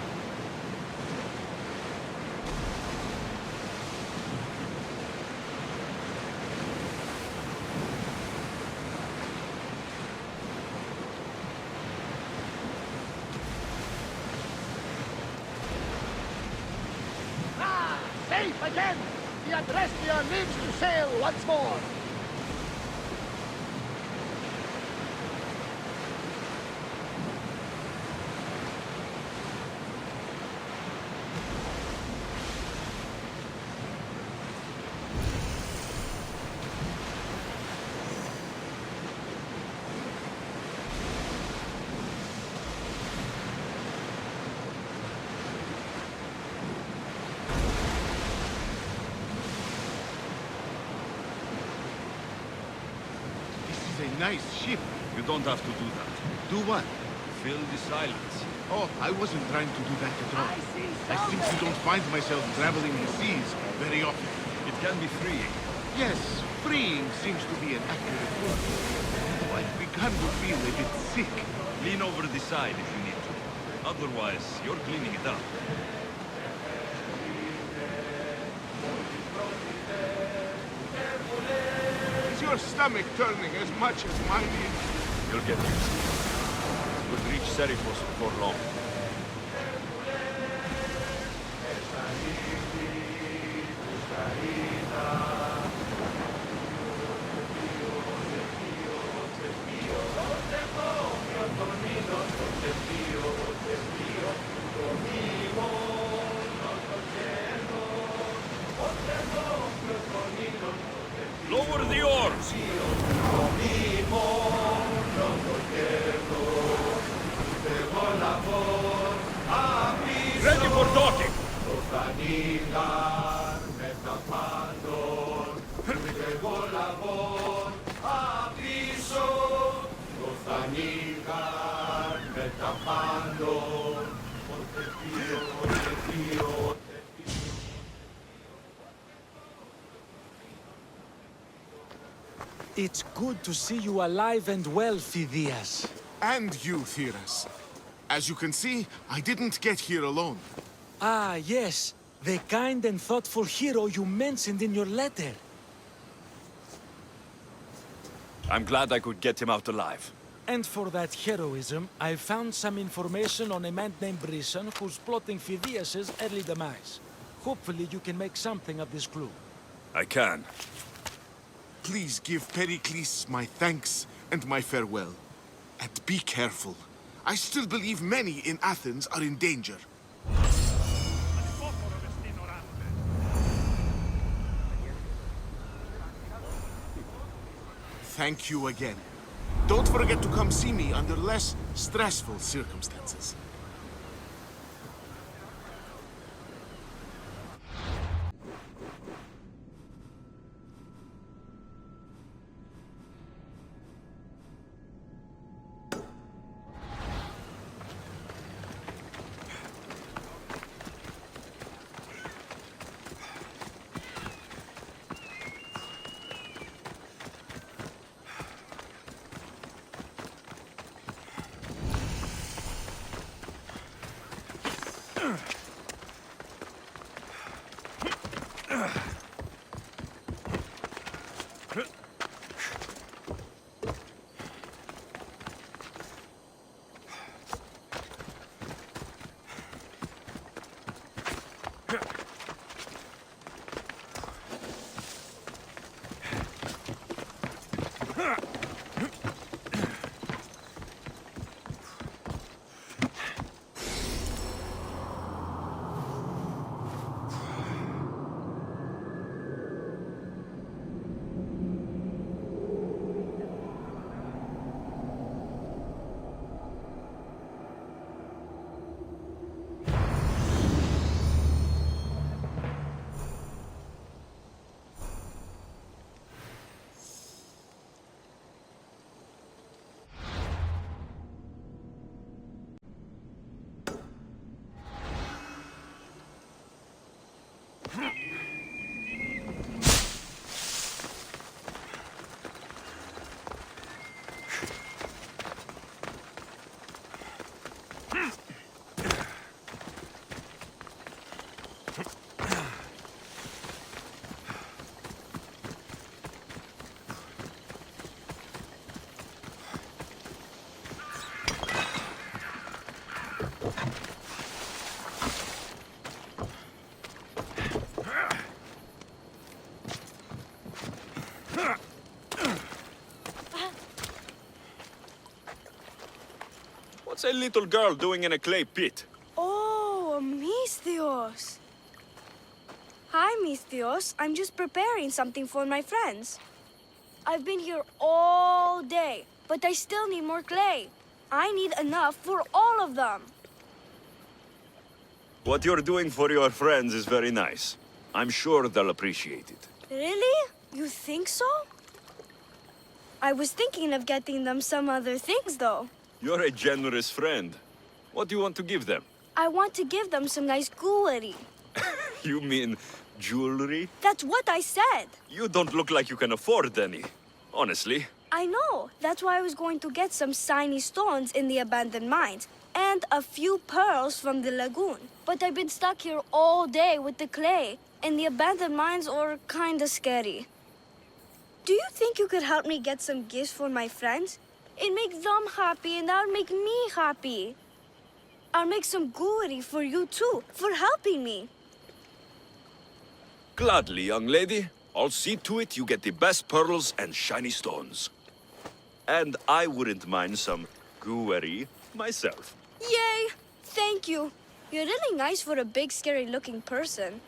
Safe again! The Adrestia lives to sail once more! is a nice ship. You don't have to do that. Do what? Fill the silence. Oh, I wasn't trying to do that at all. I simply don't find myself traveling the seas very often. It can be freeing. Yes, freeing seems to be an accurate word. Though I've begun to feel a bit sick. Lean over the side if you need to. Otherwise, you're cleaning it up. Is your stomach turning as much as mine is? You'll get used to it. We'll reach Serifos before long. Lower the oars! Ready for docking! It's good to see you alive and well, Phidias. And you, Theras. As you can see, I didn't get here alone. Ah, yes. The kind and thoughtful hero you mentioned in your letter. I'm glad I could get him out alive. And for that heroism, I found some information on a man named Brisson who's plotting Phidias' early demise. Hopefully you can make something of this clue. I can. Please give Pericles my thanks and my farewell. And be careful. I still believe many in Athens are in danger. Thank you again. Don't forget to come see me under less stressful circumstances. What's a little girl doing in a clay pit? Oh, Misthios. Hi, Misthios. I'm just preparing something for my friends. I've been here all day, but I still need more clay. I need enough for all of them. What you're doing for your friends is very nice. I'm sure they'll appreciate it. Really? You think so? I was thinking of getting them some other things, though. You're a generous friend. What do you want to give them? I want to give them some nice jewelry. You mean jewelry? That's what I said. You don't look like you can afford any. Honestly. I know. That's why I was going to get some shiny stones in the abandoned mines and a few pearls from the lagoon. But I've been stuck here all day with the clay, and the abandoned mines are kinda scary. Do you think you could help me get some gifts for my friends? It makes them happy, and that'll make me happy. I'll make some jewelry for you too, for helping me. Gladly, young lady. I'll see to it you get the best pearls and shiny stones. And I wouldn't mind some jewelry myself. Yay! Thank you. You're really nice for a big, scary-looking person.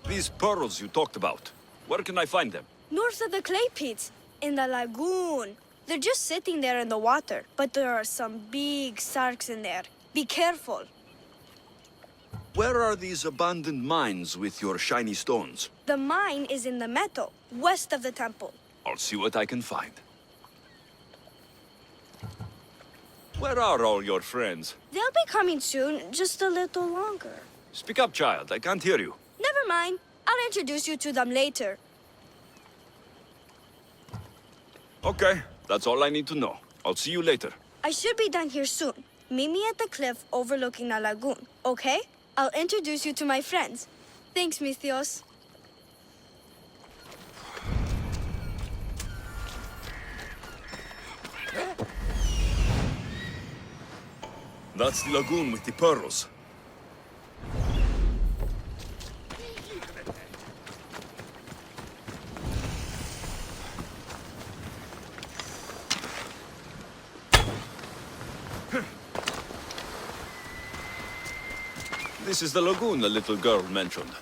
These pearls you talked about, where can I find them? North of the clay pits, in the lagoon. They're just sitting there in the water, but there are some big sharks in there. Be careful. Where are these abandoned mines with your shiny stones? The mine is in the meadow, west of the temple. I'll see what I can find. Where are all your friends? They'll be coming soon, just a little longer. Speak up, child. I can't hear you. Never mind. I'll introduce you to them later. Okay, that's all I need to know. I'll see you later. I should be done here soon. Meet me at the cliff overlooking the lagoon, okay? I'll introduce you to my friends. Thanks, Mithios. That's the lagoon with the pearls. This is the lagoon the little girl mentioned.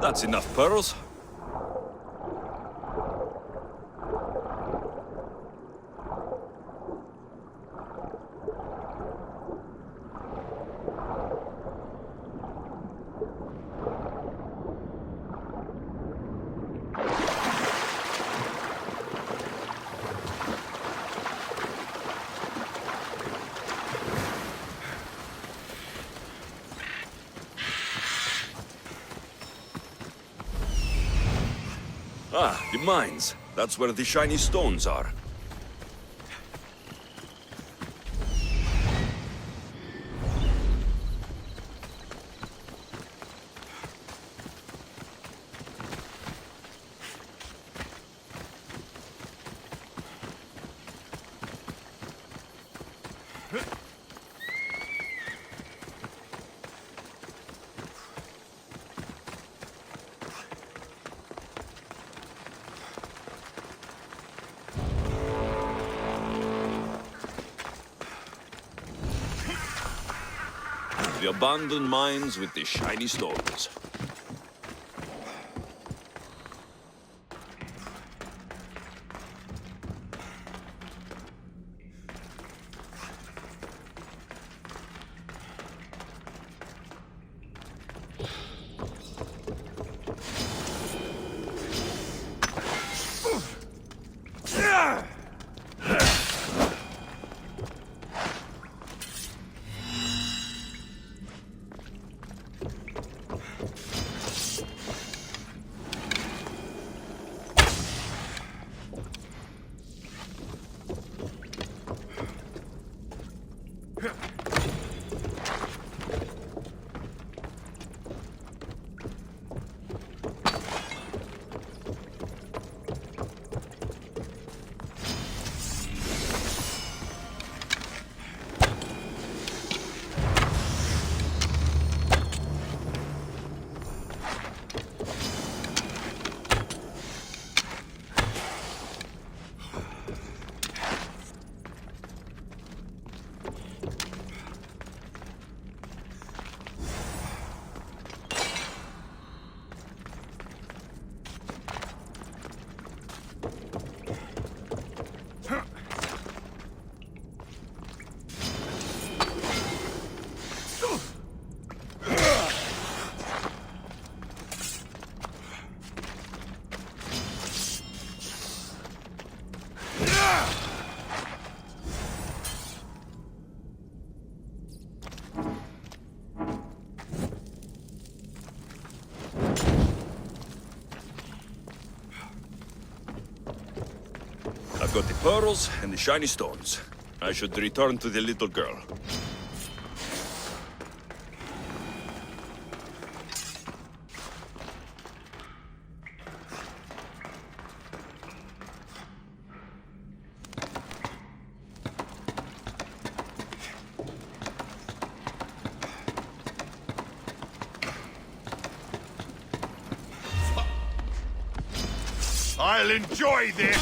That's enough pearls. Ah, the mines. That's where the shiny stones are. The abandoned mines with the shiny stones. got the pearls and the shiny stones. I should return to the little girl. I'll enjoy this!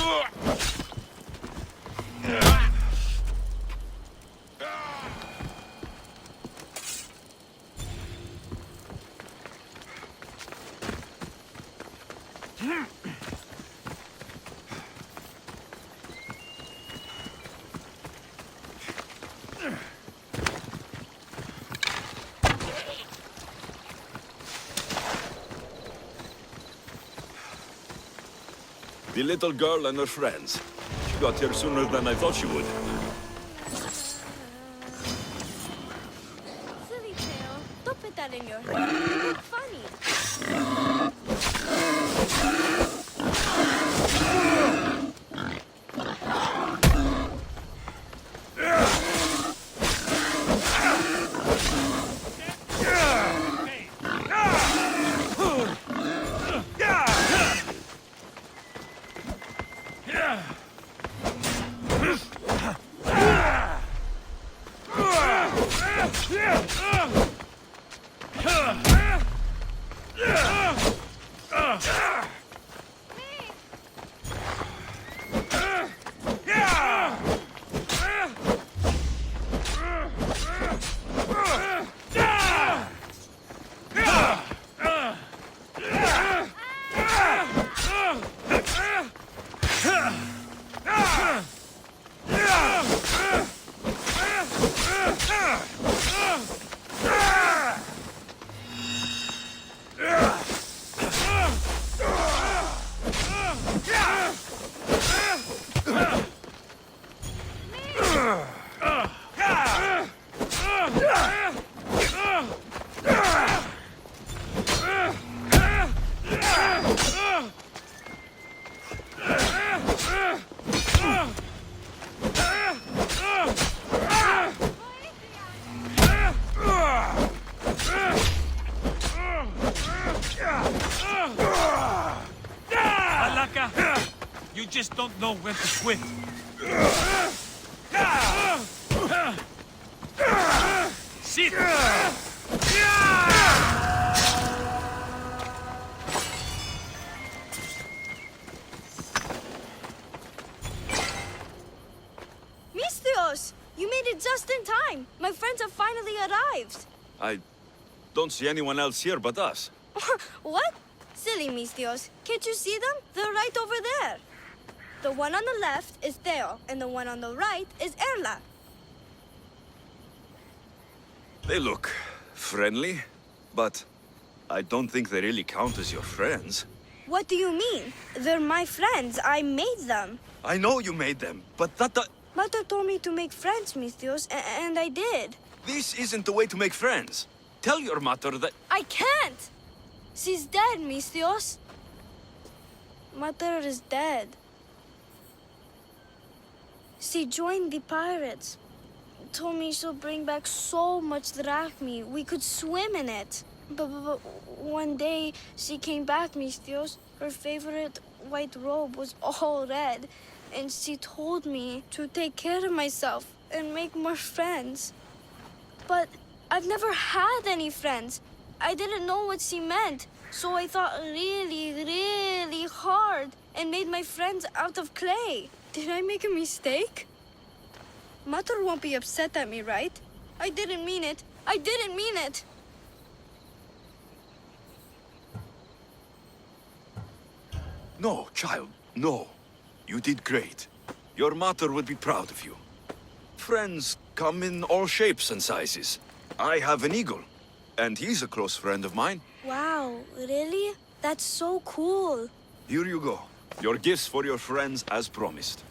The little girl and her friends. She got here sooner than I thought she would. Silly tail. Don't put that in your head. You look funny. You just don't know when to quit. Sit! Misthios! You made it just in time. My friends have finally arrived. I don't see anyone else here but us. What? Silly Misthios. Can't you see them? They're right over there. The one on the left is Theo, and the one on the right is Erla. They look friendly, but I don't think they really count as your friends. What do you mean? They're my friends. I made them. I know you made them, but that... Mother told me to make friends, Misthios, and I did. This isn't the way to make friends. Tell your mother that... I can't! She's dead, Misthios. Mother is dead. She joined the pirates. Told me she'll bring back so much drachmi, we could swim in it. But one day, she came back, Misthios. Her favorite white robe was all red. And she told me to take care of myself and make more friends. But I've never had any friends. I didn't know what she meant. So I thought really, really hard and made my friends out of clay. Did I make a mistake? Mother won't be upset at me, right? I didn't mean it. I didn't mean it. No, child, no. You did great. Your mother would be proud of you. Friends come in all shapes and sizes. I have an eagle, and he's a close friend of mine. Wow, really? That's so cool. Here you go. Your gifts for your friends as promised.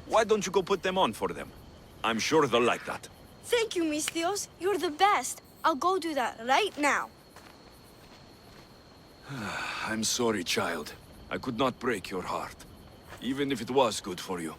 Why don't you go put them on for them? I'm sure they'll like that. Thank you, Misthios. You're the best. I'll go do that right now. I'm sorry, child. I could not break your heart, even if it was good for you.